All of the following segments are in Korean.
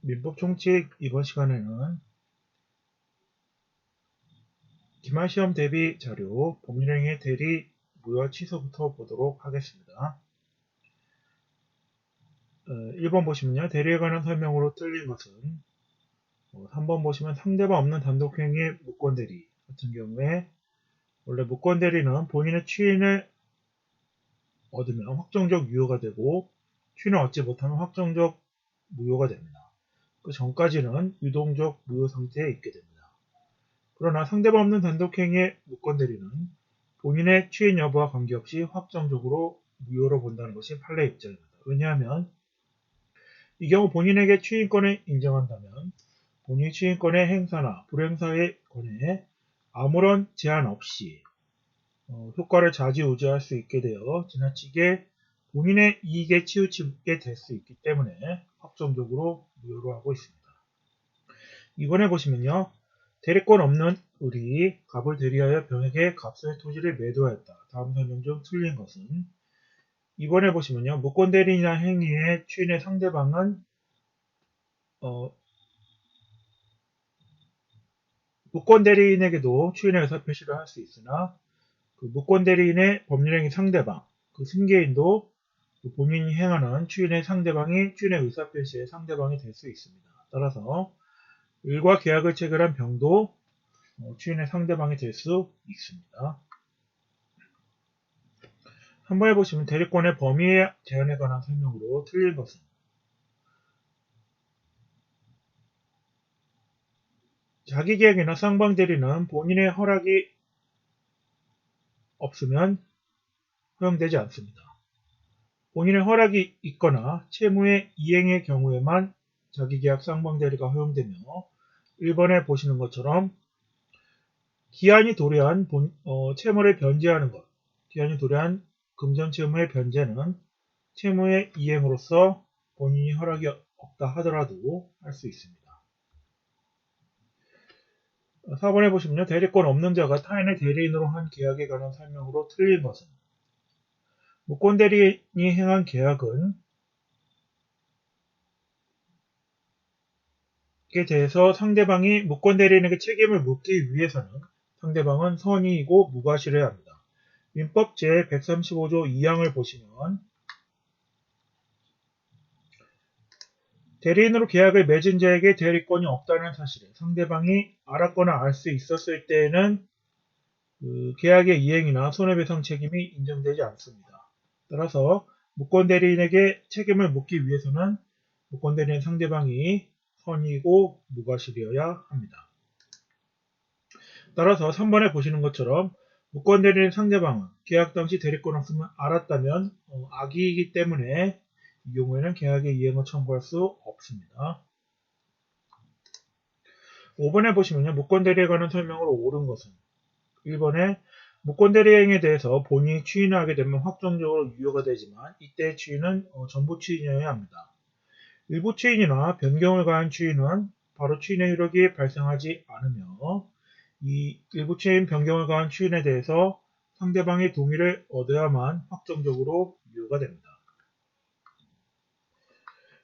민법 총칙 이번 시간에는 기말시험 대비 자료 법률행위 대리 무효 취소부터 보도록 하겠습니다. 1번 보시면요. 대리에 관한 설명으로 틀린 것은 3번 보시면 상대방 없는 단독행위 무권대리 같은 경우에 원래 무권대리는 본인의 취인을 얻으면 확정적 유효가 되고 취인을 얻지 못하면 확정적 무효가 됩니다. 그 전까지는 유동적 무효 상태에 있게 됩니다. 그러나 상대방 없는 단독행위의 무권대리는 본인의 취인 여부와 관계없이 확정적으로 무효로 본다는 것이 판례 입장입니다. 왜냐하면 이 경우 본인에게 취인권을 인정한다면 본인의 취인권의 행사나 불행사에 관해 아무런 제한 없이 효과를 좌지우지할 수 있게 되어 지나치게 본인의 이익에 치우치게 될 수 있기 때문에 확정적으로 무효로 하고 있습니다. 이번에 보시면요. 대리권 없는 을이 갑을 대리하여 병에게 값을 토지를 매도하였다. 다음 설명 중 틀린 것은 이번에 보시면요. 무권대리나 행위의 취인의 상대방은 무권대리인에게도 취인의 의사표시를 할 수 있으나 그 무권대리인의 법률행위 상대방, 그 승계인도 본인이 행하는 취인의 상대방이 취인의 의사표시의 상대방이 될 수 있습니다. 따라서 을과 계약을 체결한 병도 취인의 상대방이 될 수 있습니다. 한번 해보시면 대리권의 범위의 제한에 관한 설명으로 틀린 것은 자기계약이나 쌍방대리는 본인의 허락이 없으면 허용되지 않습니다. 본인의 허락이 있거나 채무의 이행의 경우에만 자기계약 쌍방대리가 허용되며 1번에 보시는 것처럼 기한이 도래한 채무를 변제하는 것, 기한이 도래한 금전채무의 변제는 채무의 이행으로서 본인이 허락이 없다 하더라도 할 수 있습니다. 4번에 보시면요. 대리권 없는 자가 타인의 대리인으로 한 계약에 관한 설명으로 틀린 것은 무권대리인이 행한 계약은 에 대해서 상대방이 무권대리인에게 책임을 묻기 위해서는 상대방은 선의이고 무과실해야 합니다. 민법 제135조 2항을 보시면 대리인으로 계약을 맺은 자에게 대리권이 없다는 사실을 상대방이 알았거나 알 수 있었을 때에는 그 계약의 이행이나 손해배상 책임이 인정되지 않습니다. 따라서 무권대리인에게 책임을 묻기 위해서는 무권대리인 상대방이 선의이고 무과실이어야 합니다. 따라서 3번에 보시는 것처럼 무권대리인 상대방은 계약 당시 대리권 없음을 알았다면 악의이기 때문에 이 경우에는 계약의 이행을 청구할 수 없습니다. 5번에 보시면요. 무권대리에 관한 설명으로 옳은 것은 1번에 무권대리행에 대해서 본인이 취인을 하게 되면 확정적으로 유효가 되지만 이때의 취인은 전부 취인이어야 합니다. 일부 취인이나 변경을 가한 취인은 바로 취인의 효력이 발생하지 않으며 이 일부 취인 변경을 가한 취인에 대해서 상대방의 동의를 얻어야만 확정적으로 유효가 됩니다.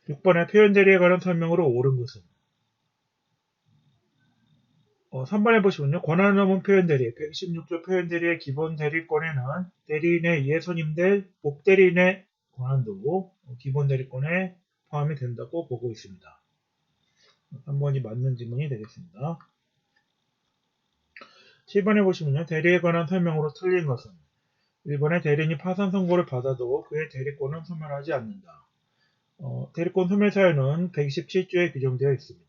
6번의 표현대리에 관한 설명으로 옳은 것은 3번에 보시면요. 권한을 넘은 표현대리 116조 표현대리의 기본 대리권에는 대리인에 의해 선임될 복대리인의 권한도 기본 대리권에 포함이 된다고 보고 있습니다. 3번이 맞는 지문이 되겠습니다. 7번에 보시면요. 대리에 관한 설명으로 틀린 것은 1번에 대리인이 파산 선고를 받아도 그의 대리권은 소멸하지 않는다. 대리권 소멸 사유는 127조에 규정되어 있습니다.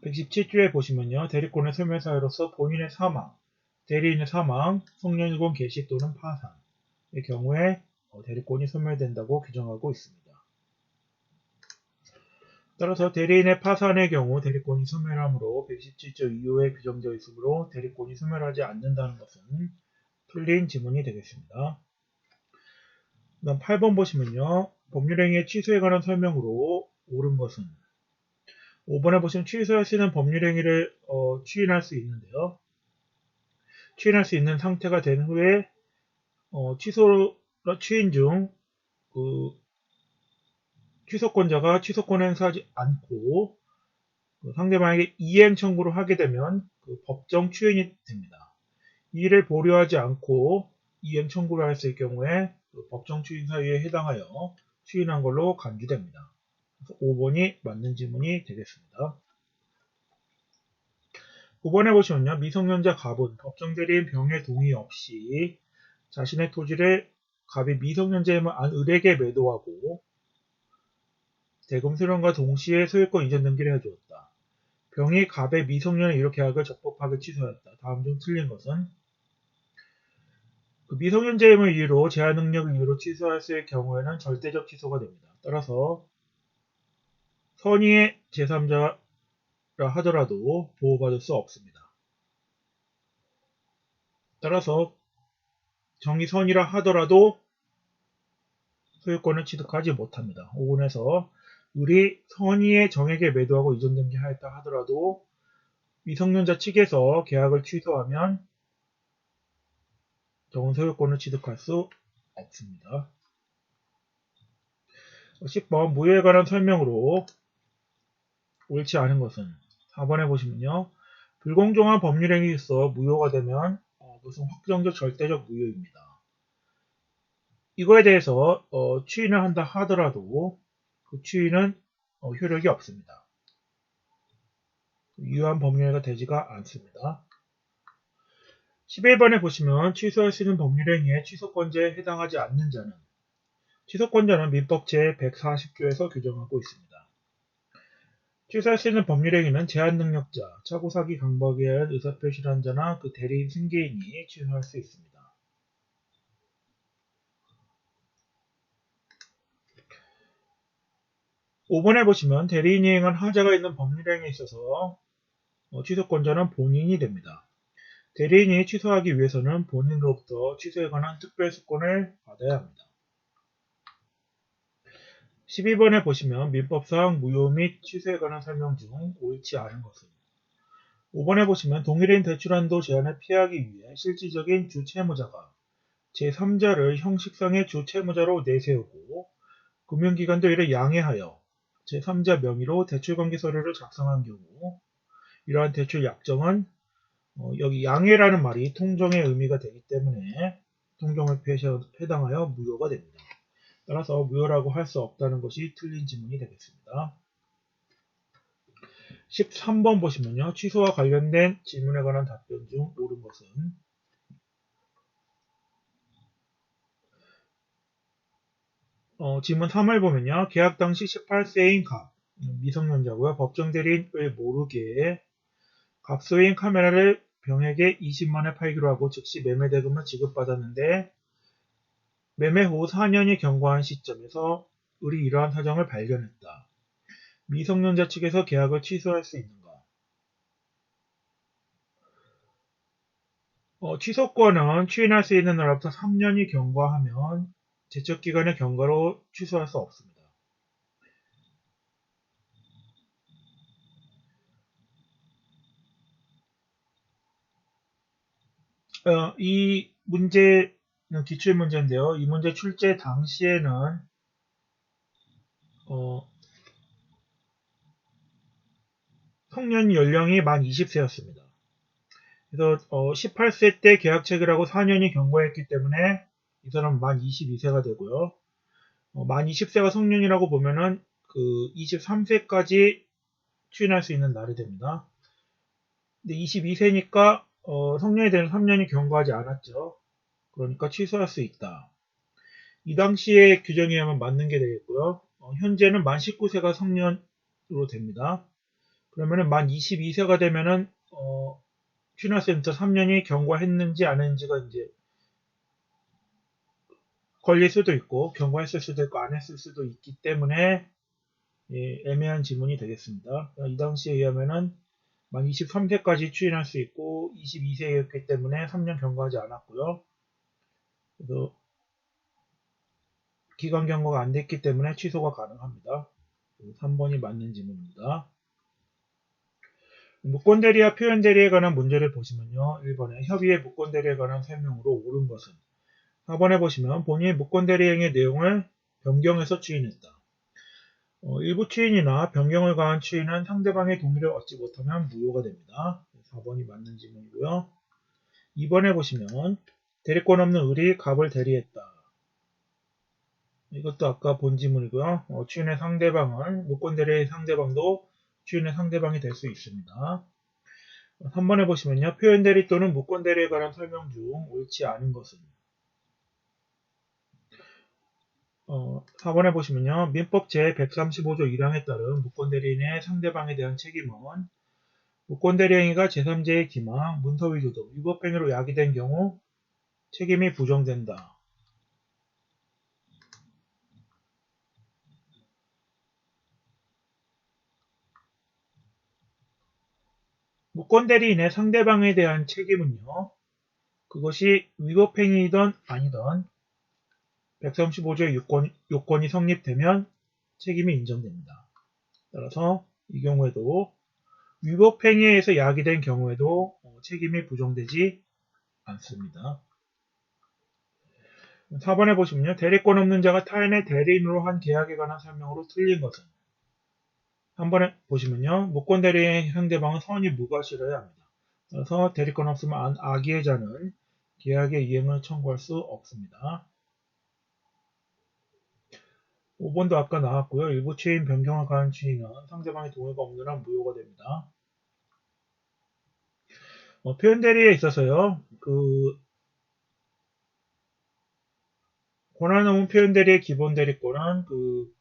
117조에 보시면요. 대리권의 소멸 사유로서 본인의 사망, 대리인의 사망, 성년일본 개시 또는 파산의 경우에 대리권이 소멸된다고 규정하고 있습니다. 따라서 대리인의 파산의 경우 대리권이 소멸하므로 117조 2호에 규정되어 있으므로 대리권이 소멸하지 않는다는 것은 틀린 지문이 되겠습니다. 그다음 8번 보시면요. 법률행위의 취소에 관한 설명으로 옳은 것은 5번에 보시면 취소할 수 있는 법률행위를 취인할 수 있는데요. 취인할 수 있는 상태가 된 후에 취인 중 취소권자가 취소권을 행사하지 않고 상대방에게 이행 청구를 하게 되면 법정 추인이 됩니다. 이를 보류하지 않고 이행 청구를 했을 경우에 법정 추인 사유에 해당하여 추인한 걸로 간주됩니다. 5번이 맞는 지문이 되겠습니다. 5번에 보시면요. 미성년자 갑은 법정 대리인 병의 동의 없이 자신의 토지를 갑이 미성년자임을 안 을에게 매도하고 대금 수령과 동시에 소유권 이전 등기를 해주었다. 병이 갑의 미성년을 이렇게 계약을 적법하게 취소했다. 다음 중 틀린 것은 미성년자임을 이유로 제한 능력을 이유로 취소했을 경우에는 절대적 취소가 됩니다. 따라서 선의의 제3자라 하더라도 보호받을 수 없습니다. 따라서 정의 선의라 하더라도 소유권을 취득하지 못합니다. 5번에서 을이 선의의 정에게 매도하고 이전 등기하였다 하더라도 미성년자 측에서 계약을 취소하면 정은 소유권을 취득할 수 없습니다. 10번 무효에 관한 설명으로 옳지 않은 것은 4번에 보시면요. 불공정한 법률행위에 있어 무효가 되면 그것은 확정적 절대적 무효입니다. 이거에 대해서 추인을 한다 하더라도 그 추인은 효력이 없습니다. 유효한 법률행위가 되지가 않습니다. 11번에 보시면 취소할 수 있는 법률행위에 취소권자에 해당하지 않는 자는 취소권자는 민법 제140조에서 규정하고 있습니다. 취소할 수 있는 법률행위는 제한능력자, 차고사기 강박에 의한 의사표시를 한 자나 그 대리인 승계인이 취소할 수 있습니다. 5번에 보시면 대리인이 행한 하자가 있는 법률행위에 있어서 취소권자는 본인이 됩니다. 대리인이 취소하기 위해서는 본인으로부터 취소에 관한 특별수권을 받아야 합니다. 12번에 보시면 민법상 무효 및 취소에 관한 설명 중 옳지 않은 것은 5번에 보시면 동일인 대출한도 제한을 피하기 위해 실질적인 주채무자가 제3자를 형식상의 주채무자로 내세우고 금융기관도 이를 양해하여 제3자 명의로 대출관계 서류를 작성한 경우 이러한 대출 약정은 여기 양해라는 말이 통정의 의미가 되기 때문에 통정의 표시에 해당하여 무효가 됩니다. 따라서 무효라고 할 수 없다는 것이 틀린 지문이 되겠습니다. 13번 보시면요. 취소와 관련된 질문에 관한 답변 중 옳은 것은 질문 3을 보면요. 계약 당시 18세인 갑, 미성년자고요. 법정 대리인을 모르게 갑소인 카메라를 병에게 20만에 팔기로 하고 즉시 매매 대금을 지급받았는데 매매 후 4년이 경과한 시점에서 을이 이러한 사정을 발견했다. 미성년자 측에서 계약을 취소할 수 있는가? 취소권은 추인할 수 있는 날로부터 3년이 경과하면 제척기간의 경과로 취소할 수 없습니다. 이 문제는 기출문제인데요. 이 문제 출제 당시에는 성년 연령이 만 20세였습니다. 그래서 18세 때 계약 체결하고 4년이 경과했기 때문에 이 사람은 만 22세가 되고요. 만 20세가 성년이라고 보면은 그 23세까지 추인할 수 있는 날이 됩니다. 근데 22세니까 성년이 되는 3년이 경과하지 않았죠. 그러니까 취소할 수 있다. 이 당시의 규정에 의하면 맞는 게 되겠고요. 현재는 만 19세가 성년으로 됩니다. 그러면은 만 22세가 되면은 추인할센터 3년이 경과했는지 안 했는지가 이제 걸릴 수도 있고 경과했을 수도 있고 안 했을 수도 있기 때문에 애매한 지문이 되겠습니다. 이 당시에 의하면은 만 23세까지 추인할 수 있고 22세였기 때문에 3년 경과하지 않았고요. 그래서 기간 경과가 안 됐기 때문에 취소가 가능합니다. 3번이 맞는 지문입니다. 무권대리와 표현대리에 관한 문제를 보시면요. 1번에 협의의 무권대리에 관한 설명으로 옳은 것은 4번에 보시면 본인이 무권대리행의 내용을 변경해서 추인했다. 일부 추인이나 변경을 가한 추인은 상대방의 동의를 얻지 못하면 무효가 됩니다. 4번이 맞는 질문이고요. 2번에 보시면 대리권 없는 을이 갑을 대리했다. 이것도 아까 본 지문이고요. 추인의 상대방은 무권 대리의 상대방도 추인의 상대방이 될 수 있습니다. 3번에 보시면요. 표현 대리 또는 무권 대리에 관한 설명 중 옳지 않은 것은 4번에 보시면요. 민법 제135조 1항에 따른 무권 대리인의 상대방에 대한 책임은 무권 대리 행위가 제3자의 기망, 문서 위조 등 위법 행위로 야기된 경우 책임이 부정된다. 무권 대리인의 상대방에 대한 책임은요. 그것이 위법 행위이든 아니든 135조의 요건이 성립되면 책임이 인정됩니다. 따라서 이 경우에도 위법 행위에 의해서 야기된 경우에도 책임이 부정되지 않습니다. 4번에 보시면요. 대리권 없는 자가 타인의 대리인으로 한 계약에 관한 설명으로 틀린 것은 3번에 보시면요. 무권 대리인의 상대방은 선의 무과실해야 합니다. 그래서 대리권 없으면 악의자는 계약의 이행을 청구할 수 없습니다. 5번도 아까 나왔고요. 일부 추인 변경을 가한 추인은 상대방의 동의가 없는 한 무효가 됩니다. 표현 대리에 있어서요. 권한 없는 표현 대리의 기본 대리권은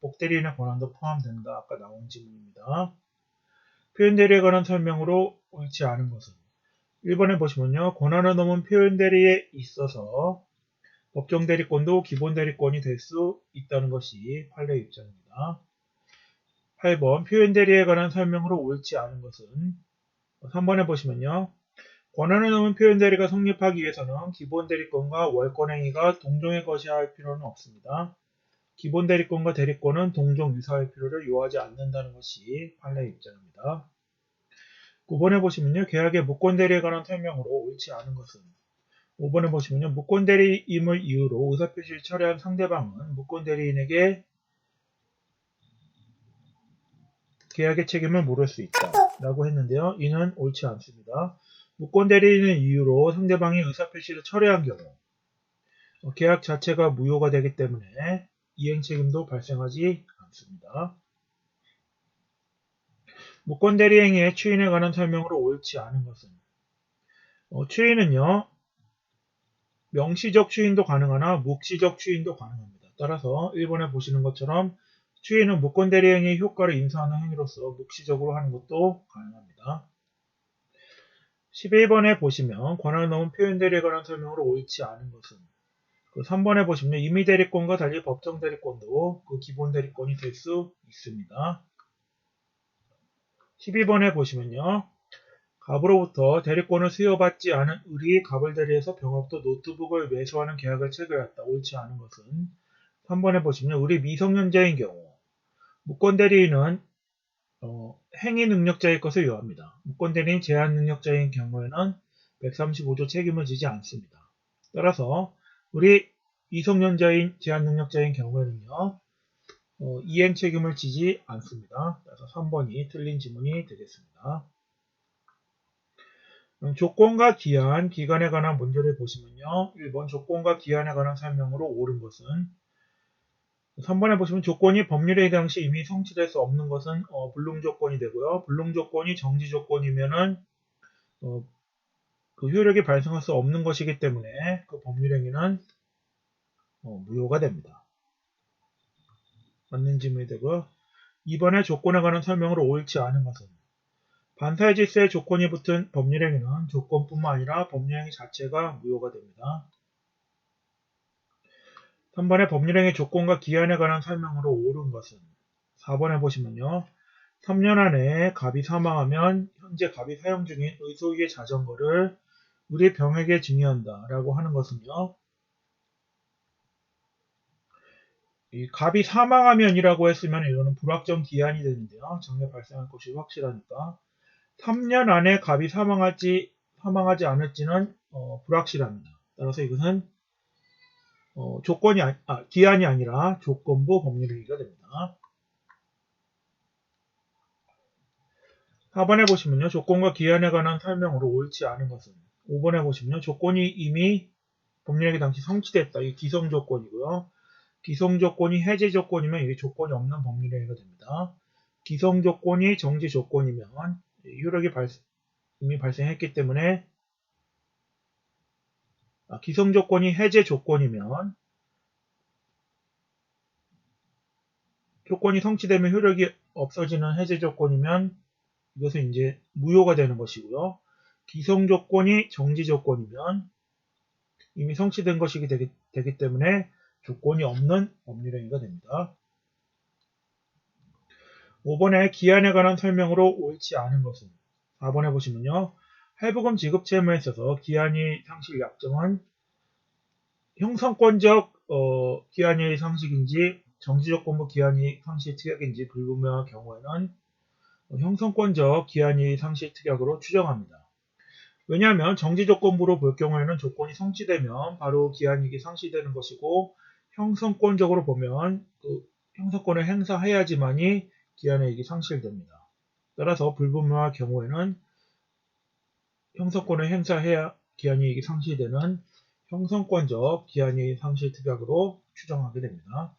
복대리인의 권한도 포함된다. 아까 나온 질문입니다. 표현 대리에 관한 설명으로 옳지 않은 것은 1번에 보시면요. 권한을 넘은 표현 대리에 있어서 법정 대리권도 기본 대리권이 될 수 있다는 것이 판례 입장입니다. 8번 표현 대리에 관한 설명으로 옳지 않은 것은 3번에 보시면요. 권한을 넘은 표현 대리가 성립하기 위해서는 기본 대리권과 월권 행위가 동종의 것이어야 할 필요는 없습니다. 기본 대리권과 대리권은 동종 유사할 필요를 요하지 않는다는 것이 판례 입장입니다. 9번에 보시면요. 계약의 무권 대리에 관한 설명으로 옳지 않은 것은 5번에 보시면요. 무권 대리임을 이유로 의사표시를 철회한 상대방은 무권 대리인에게 계약의 책임을 물을 수 있다 라고 했는데요. 이는 옳지 않습니다. 무권 대리인의 이유로 상대방이 의사표시를 철회한 경우 계약 자체가 무효가 되기 때문에 이행 책임도 발생하지 않습니다. 무권 대리 행위의 추인에 관한 설명으로 옳지 않은 것은 추인은요. 명시적 추인도 가능하나 묵시적 추인도 가능합니다. 따라서 1번에 보시는 것처럼 추인은 무권 대리 행위의 효과를 인수하는 행위로서 묵시적으로 하는 것도 가능합니다. 11번에 보시면 권한을 넘은 표현 대리에 관한 설명으로 옳지 않은 것은 3번에 보시면 임의 대리권과 달리 법정 대리권도 기본 대리권이 될 수 있습니다. 12번에 보시면요. 갑으로부터 대리권을 수여받지 않은 을이 갑을 대리해서 병업도 노트북을 매수하는 계약을 체결했다. 옳지 않은 것은 3번에 보시면 을이 미성년자인 경우 무권 대리인은 행위 능력자의 것을 요합니다. 무권 대리인 제한 능력자인 경우에는 135조 책임을 지지 않습니다. 따라서 을이 미성년자인 제한 능력자인 경우에는요. 이행 책임을 지지 않습니다. 그래서 3번이 틀린 지문이 되겠습니다. 조건과 기한, 기간에 관한 문제를 보시면요. 1번 조건과 기한에 관한 설명으로 옳은 것은 3번에 보시면 조건이 법률에 당시 이미 성취될 수 없는 것은 불능 조건이 되고요. 불능 조건이 정지 조건이면은 그 효력이 발생할 수 없는 것이기 때문에 그 법률 행위는 무효가 됩니다. 맞는 질문이 되고요. 2번에 조건에 관한 설명으로 옳지 않은 것은 반사의 질서에 조건이 붙은 법률행위는 조건뿐만 아니라 법률행위 자체가 무효가 됩니다. 3번의 법률행위 조건과 기한에 관한 설명으로 옳은 것은 4번에 보시면요. 3년 안에 갑이 사망하면 현재 갑이 사용 중인 의소유의 자전거를 을이 병에게 증여한다 라고 하는 것은요. 이 갑이 사망하면이라고 했으면 이거는 불확정 기한이 되는데요. 정에 발생할 것이 확실하니까 3년 안에 갑이 사망하지 않을지는 불확실합니다. 따라서 이것은 기한이 아니라 조건부 법률행위가 됩니다. 4번에 보시면요. 조건과 기한에 관한 설명으로 옳지 않은 것은 5번에 보시면요. 조건이 이미 법률행위 당시 성취됐다. 이게 기성 조건이고요. 기성 조건이 해제 조건이면 이게 조건이 없는 법률행위가 됩니다. 기성 조건이 정지 조건이면 효력이 이미 발생했기 때문에 기성 조건이 해제 조건이면 조건이 성취되면 효력이 없어지는 해제 조건이면 이것은 이제 무효가 되는 것이고요. 기성 조건이 정지 조건이면 이미 성취된 것이 되기 때문에 조건이 없는 법률행위가 됩니다. 5번에 기한에 관한 설명으로 옳지 않은 것은 4번에 보시면요. 할부금 지급 채무에 있어서 기한이 상실 약정은 형성권적 기한이 상식인지 정지조건부 기한이 상실 특약인지 불분명한 경우에는 형성권적 기한이 상실 특약으로 추정합니다. 왜냐하면 정지조건부로 볼 경우에는 조건이 성취되면 바로 기한이익이 상실되는 것이고 형성권적으로 보면 그 형성권을 행사해야지만이 기한이익이 상실됩니다. 따라서 불분명한 경우에는 형성권을 행사해야 기한이익이 상실되는 형성권적 기한이익 상실 특약으로 추정하게 됩니다.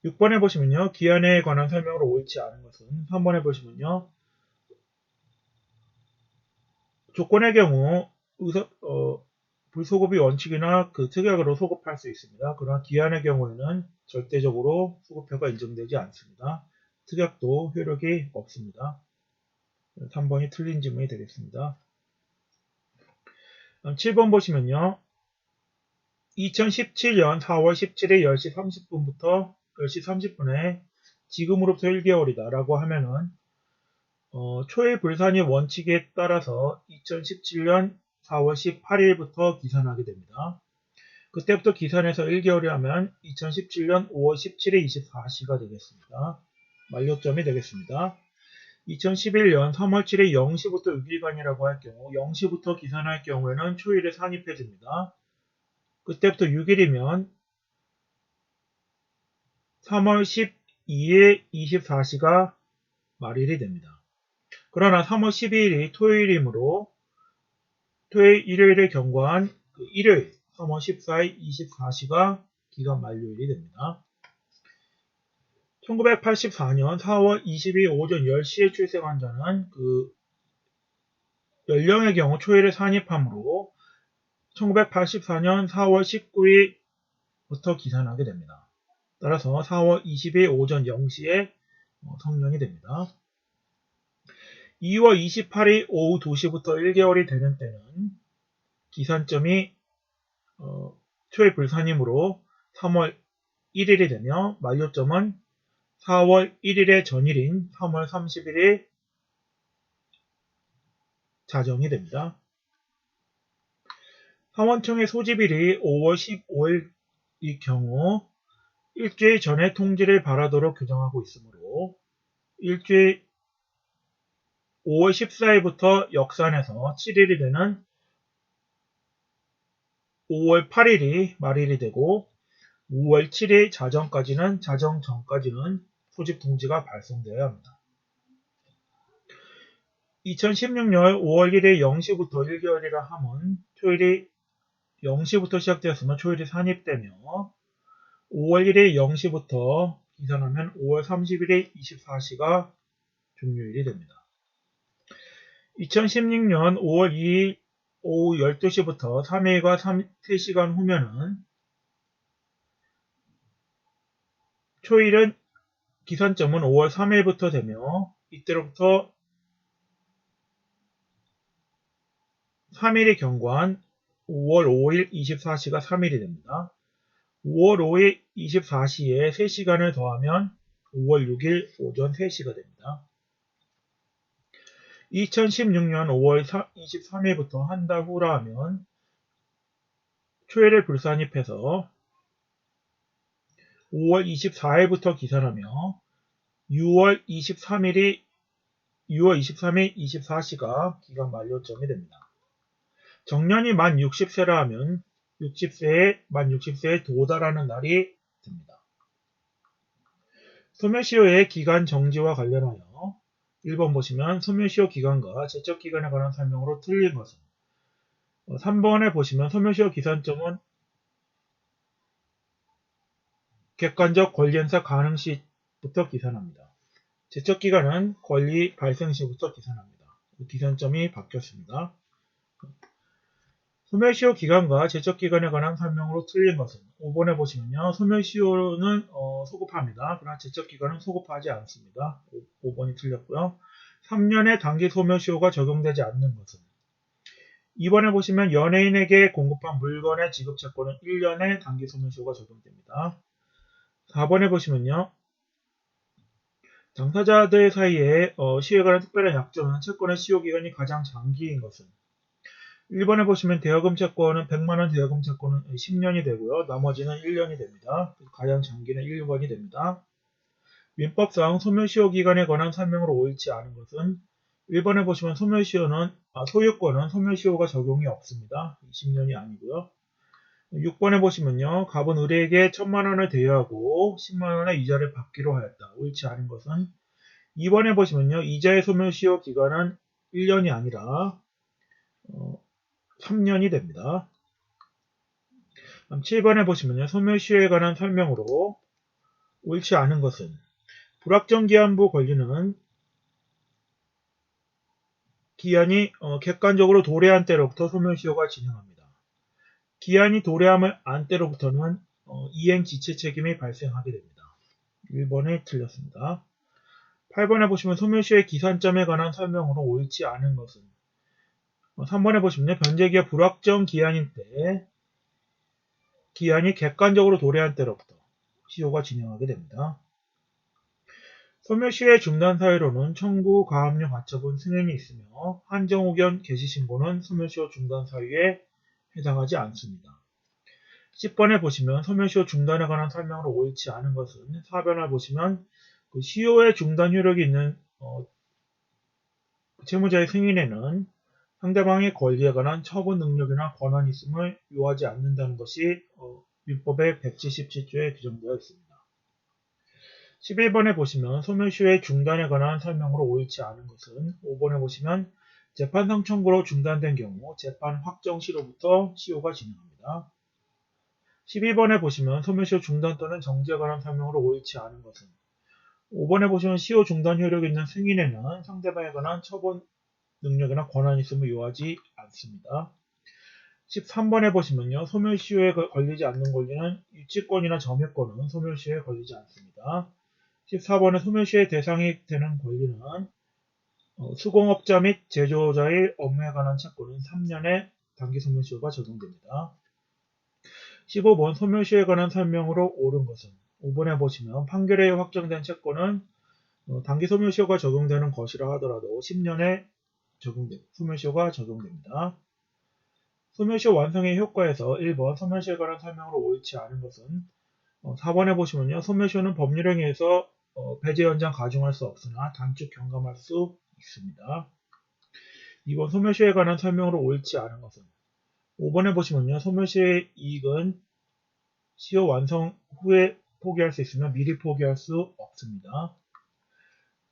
6번에 보시면요. 기한에 관한 설명으로 옳지 않은 것은 3번에 보시면요. 조건의 경우 불소급이 원칙이나 그 특약으로 소급할 수 있습니다. 그러나 기한의 경우에는 절대적으로 소급효가 인정되지 않습니다. 특약도 효력이 없습니다. 3번이 틀린 질문이 되겠습니다. 7번 보시면요. 2017년 4월 17일 10시 30분부터 10시 30분에 지금으로부터 1개월이다 라고 하면은 초일 불산이 원칙에 따라서 2017년 4월 18일부터 기산하게 됩니다. 그때부터 기산해서 1개월이 하면 2017년 5월 17일 24시가 되겠습니다. 만료점이 되겠습니다. 2011년 3월 7일 0시부터 6일간이라고 할 경우 0시부터 기산할 경우에는 초일에 산입해 줍니다. 그때부터 6일이면 3월 12일 24시가 말일이 됩니다. 그러나 3월 12일이 토요일이므로 토요일, 일요일을 경과한 그 일요일 3월 14일 24시가 기간 만료일이 됩니다. 1984년 4월 20일 오전 10시에 출생한 자는 그 연령의 경우 초일에 산입하므로 1984년 4월 19일부터 기산하게 됩니다. 따라서 4월 20일 오전 0시에 성년이 됩니다. 2월 28일 오후 2시부터 1개월이 되는 때는 기산점이 초일 불산이므로 3월 1일이 되며 만료점은 4월 1일의 전일인 3월 31일 자정이 됩니다. 상원청의 소집일이 5월 15일의 경우 일주일 전에 통지를 바라도록 규정하고 있으므로 일주일 5월 14일부터 역산해서 7일이 되는 5월 8일이 말일이 되고 5월 7일 자정 전까지는 소집 통지가 발송되어야 합니다. 2016년 5월 1일 0시부터 1개월이라 함은 토요일이 0시부터 시작되었으면 초일이 산입되며 5월 1일 0시부터 기산하면 5월 31일 24시가 종료일이 됩니다. 2016년 5월 2일 오후 12시부터 3일과 3시간 후면은 초일은 기산점은 5월 3일부터 되며 이때로부터 3일이 경과한 5월 5일 24시가 3일이 됩니다. 5월 5일 24시에 3시간을 더하면 5월 6일 오전 3시가 됩니다. 2016년 5월 23일부터 한 달 후라 하면 초일을 불산입해서 5월 24일부터 기산하며 6월 23일 24시가 기간 만료점이 됩니다. 정년이 만 60세라 하면 만 60세에 도달하는 날이 됩니다. 소멸시효의 기간 정지와 관련하여 1번 보시면 소멸시효 기간과 제척기간에 관한 설명으로 틀린 것은 3번에 보시면 소멸시효 기산점은 객관적 권리 행사 가능 시부터 기산합니다. 제척기간은 권리 발생 시부터 기산합니다. 기산점이 바뀌었습니다. 소멸시효 기간과 제척기간에 관한 설명으로 틀린 것은 5번에 보시면요. 소멸시효는 소급합니다. 그러나 제척기간은 소급하지 않습니다. 5번이 틀렸고요. 3년의 단기 소멸시효가 적용되지 않는 것은 2번에 보시면 연예인에게 공급한 물건의 지급채권은 1년의 단기 소멸시효가 적용됩니다. 4번에 보시면요. 당사자들 사이에 시효에 관한 특별한 약정은 채권의 시효기간이 가장 장기인 것은 1번에 보시면 대여금 채권은 100만원 대여금 채권은 10년이 되고요. 나머지는 1년이 됩니다. 가장 장기는 1번이 됩니다. 민법상 소멸시효 기간에 관한 설명으로 옳지 않은 것은 1번에 보시면 소유권은 소멸시효가 적용이 없습니다. 20년이 아니고요. 6번에 보시면요. 갑은 의뢰에게 1000만원을 대여하고 10만원의 이자를 받기로 하였다. 옳지 않은 것은 2번에 보시면요. 이자의 소멸시효 기간은 1년이 아니라 3년이 됩니다. 7번에 보시면요. 소멸시효에 관한 설명으로 옳지 않은 것은 불확정기한부 권리는 기한이 객관적으로 도래한 때로부터 소멸시효가 진행합니다. 기한이 도래한 때로부터는 이행지체 책임이 발생하게 됩니다. 1번이 틀렸습니다. 8번에 보시면 소멸시효의 기산점에 관한 설명으로 옳지 않은 것은 3번에 보시면 변제기가 불확정 기한인 때 기한이 객관적으로 도래한 때로부터 시효가 진행하게 됩니다. 소멸시효의 중단 사유로는 청구, 가압류, 가처분, 승인이 있으며 한정호견, 개시신고는 소멸시효 중단 사유에 해당하지 않습니다. 10번에 보시면 소멸시효 중단에 관한 설명으로 옳지 않은 것은 4번을 보시면 그 시효의 중단 효력이 있는 채무자의 승인에는 상대방의 권리에 관한 처분 능력이나 권한이 있음을 요하지 않는다는 것이 민법의 177조에 규정되어 있습니다. 11번에 보시면 소멸시효의 중단에 관한 설명으로 옳지 않은 것은 5번에 보시면 재판상 청구로 중단된 경우 재판 확정 시로부터 시효가 진행합니다. 12번에 보시면 소멸시효 중단 또는 정지에 관한 설명으로 옳지 않은 것은 5번에 보시면 시효 중단 효력이 있는 승인에는 상대방에 관한 처분 능력이나 권한이 있음을 요하지 않습니다. 13번에 보시면요. 소멸시효에 걸리지 않는 권리는 유치권이나 점유권은 소멸시효에 걸리지 않습니다. 14번에 소멸시효의 대상이 되는 권리는 수공업자 및 제조자의 업무에 관한 채권은 3년의 단기 소멸시효가 적용됩니다. 15번 소멸시효에 관한 설명으로 옳은 것은 5번에 보시면 판결에 확정된 채권은 단기 소멸시효가 적용되는 것이라 하더라도 10년의 소멸시효가 적용됩니다. 소멸시효 완성의 효과에서 1번 소멸시효에 관한 설명으로 옳지 않은 것은 4번에 보시면요. 소멸시효는 법률행위에 의해서 배제 연장 가중할 수 없으나 단축 경감할 수 있습니다. 2번 소멸시효에 관한 설명으로 옳지 않은 것은 5번에 보시면요. 소멸시효의 이익은 시효 완성 후에 포기할 수 있으며 미리 포기할 수 없습니다.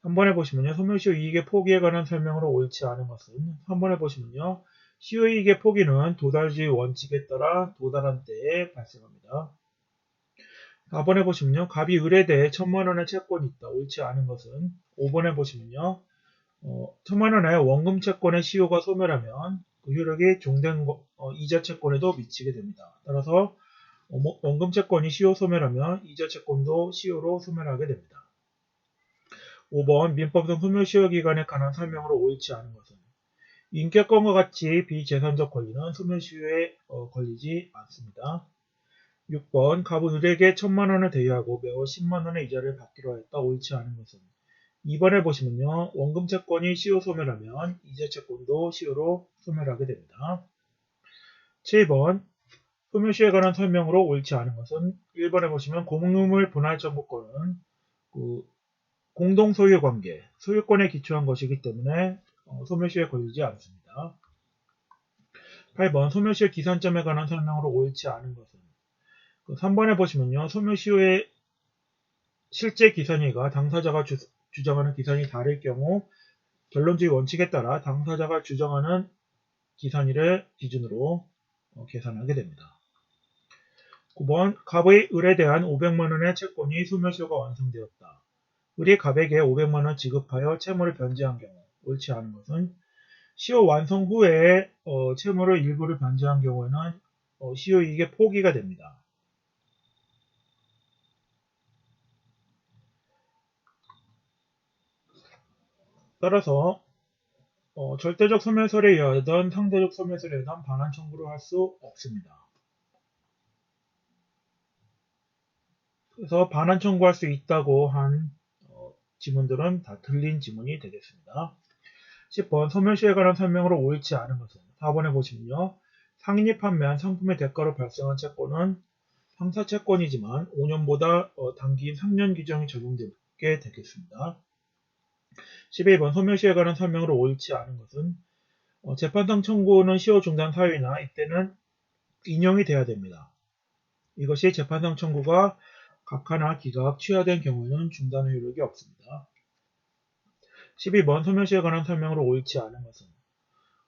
3번에 보시면요. 소멸시효 이익의 포기에 관한 설명으로 옳지 않은 것은 3번에 보시면요. 시효이익의 포기는 도달주의 원칙에 따라 도달한 때에 발생합니다. 4번에 보시면요. 갑이 의뢰대에 1000만원의 채권이 있다. 옳지 않은 것은 5번에 보시면요. 1000만원의 원금 채권의 시효가 소멸하면 그 효력이 종된 이자 채권에도 미치게 됩니다. 따라서 원금 채권이 시효 소멸하면 이자 채권도 시효로 소멸하게 됩니다. 5번 민법상 소멸시효 기간에 관한 설명으로 옳지 않은 것은 인격권과 같이 비재산적 권리는 소멸시효에 걸리지 않습니다. 6번 갑은 의뢰에게 1000만원을 대여하고 매월 10만원의 이자를 받기로 하였다. 옳지 않은 것은 2번에 보시면요. 원금 채권이 시효 소멸하면 이자 채권도 시효로 소멸하게 됩니다. 7번 소멸시효에 관한 설명으로 옳지 않은 것은 1번에 보시면 공유물 분할 청구권은 공동소유 관계, 소유권에 기초한 것이기 때문에 소멸시효에 걸리지 않습니다. 8번 소멸시효 기산점에 관한 설명으로 옳지 않은 것은 3번에 보시면요. 소멸시효의 실제 기산일과 당사자가 주장하는 기산이 다를 경우 결론주의 원칙에 따라 당사자가 주정하는 기산일을 기준으로 계산하게 됩니다. 9번 갑의 을에 대한 500만원의 채권이 소멸시효가 완성되었다. 을이 갑에게 500만원 지급하여 채무를 변제한 경우 옳지 않은 것은 시효 완성 후에 채무를 일부를 변제한 경우에는 시효이익의 포기가 됩니다. 따라서 절대적 소멸설에 의하든 상대적 소멸설에 의하든 반환 청구를 할 수 없습니다. 그래서 반환 청구할 수 있다고 한 지문들은 다 틀린 지문이 되겠습니다. 10번 소멸시효에 관한 설명으로 옳지 않은 것은 4번에 보시면요. 상인이 판매한 상품의 대가로 발생한 채권은 상사채권이지만 5년보다 단기인 3년 규정이 적용되게 되겠습니다. 11번 소멸시효에 관한 설명으로 옳지 않은 것은 재판상 청구는 시효 중단 사유이나 이때는 인용이 돼야 됩니다. 이것이 재판상 청구가 각하나 기각, 취하된 경우에는 중단 효력이 없습니다. 12번 소멸시효에 관한 설명으로 옳지 않은 것은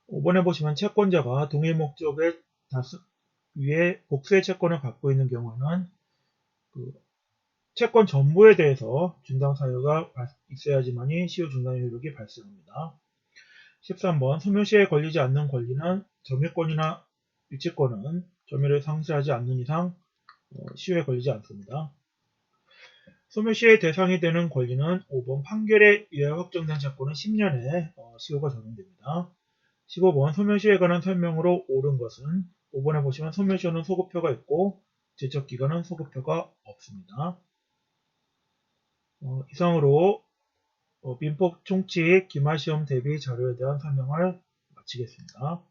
5번에 보시면 채권자가 동일 목적의 위에 복수의 채권을 갖고 있는 경우는 채권 전부에 대해서 중단 사유가 있어야지만이 시효 중단 효력이 발생합니다. 13번 소멸시효에 걸리지 않는 권리는 점유권이나 유치권은 점유를 상실하지 않는 이상 시효에 걸리지 않습니다. 소멸시효의 대상이 되는 권리는 5번 판결에 의해 확정된 채권은 10년의 시효가 적용됩니다. 15번 소멸시효에 관한 설명으로 옳은 것은 5번에 보시면 소멸시효는 소급표가 있고 제척기간은 소급표가 없습니다. 이상으로 민법 총칙 기말시험 대비 자료에 대한 설명을 마치겠습니다.